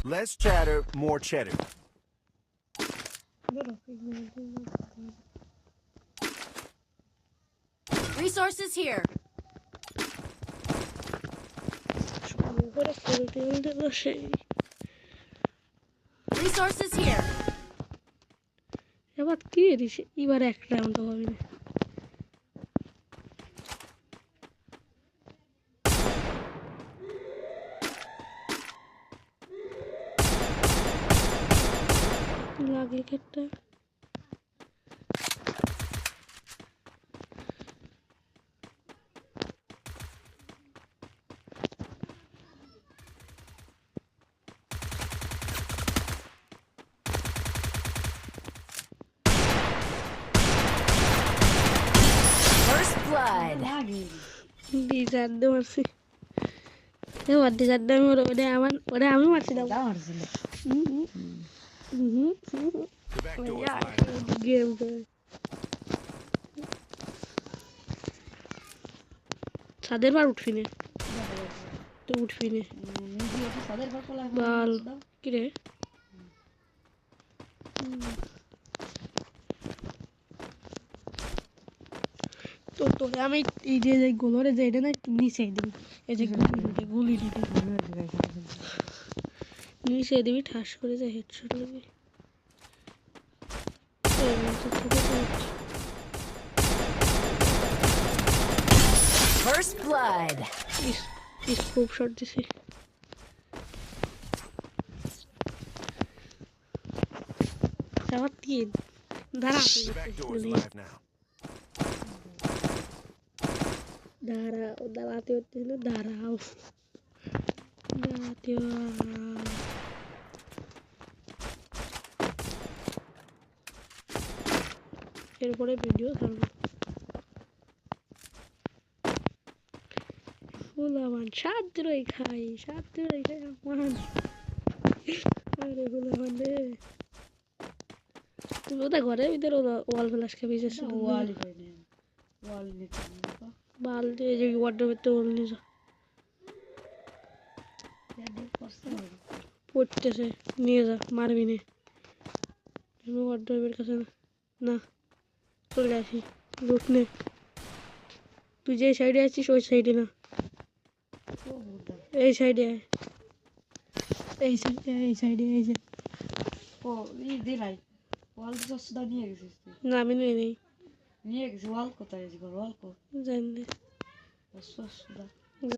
Less chatter, more cheddar. Resources here. Resources here. এবার কি দিছে এবার এক রাউন্ড হবে না লাগে কেটে First blood. ডিজার্ট মারছি এবার ডিজার্ট আমি ওরে আমি মারছি দাও The back door is Yeah, live now. game ছাদের বার উঠবি না তো উঠবি না বাল কি রে তো তোকে আমি এই যে গোলরে যে এটা না একটু নিচে দিবি এই যে গুলি দিবি নিচে দিবি ঠাস করে যে হেডশট দিবি First blood. খুব শট দিছি আবার তিন দাঁড়া The back door is live now. দাঁড়াও দাঁড়াতে হচ্ছে না দাঁড়াও দাঁড়াতে এরপরে ভিডিও ছাড়বো ফুলাবান সাদ্রই খাই আমার আরে ফুলাবান রে তুমি ওটা ঘরে ভিতরে ওয়াল ফ্লাশ খেয়ে বেঁচেছো বালতি এই যে ওয়ার্ডরোবের তো ওল নিয়ে পড়তেছে নিয়ে যা মারবি না আমি ওয়ার্ডরোবের কাছে না চলে আসি লুট নে তুই যে সাইডে আছিস ওই সাইডে না এই সাইডে এই সাইডে এই যে ও এই দিলাই ওয়াল জসদা নিয়ে গেছিস তুই না আমি নিয়ে নেই নিয়ে গেছিস ওয়াল কোথায় আছে ওয়াল কো জানি না জসদা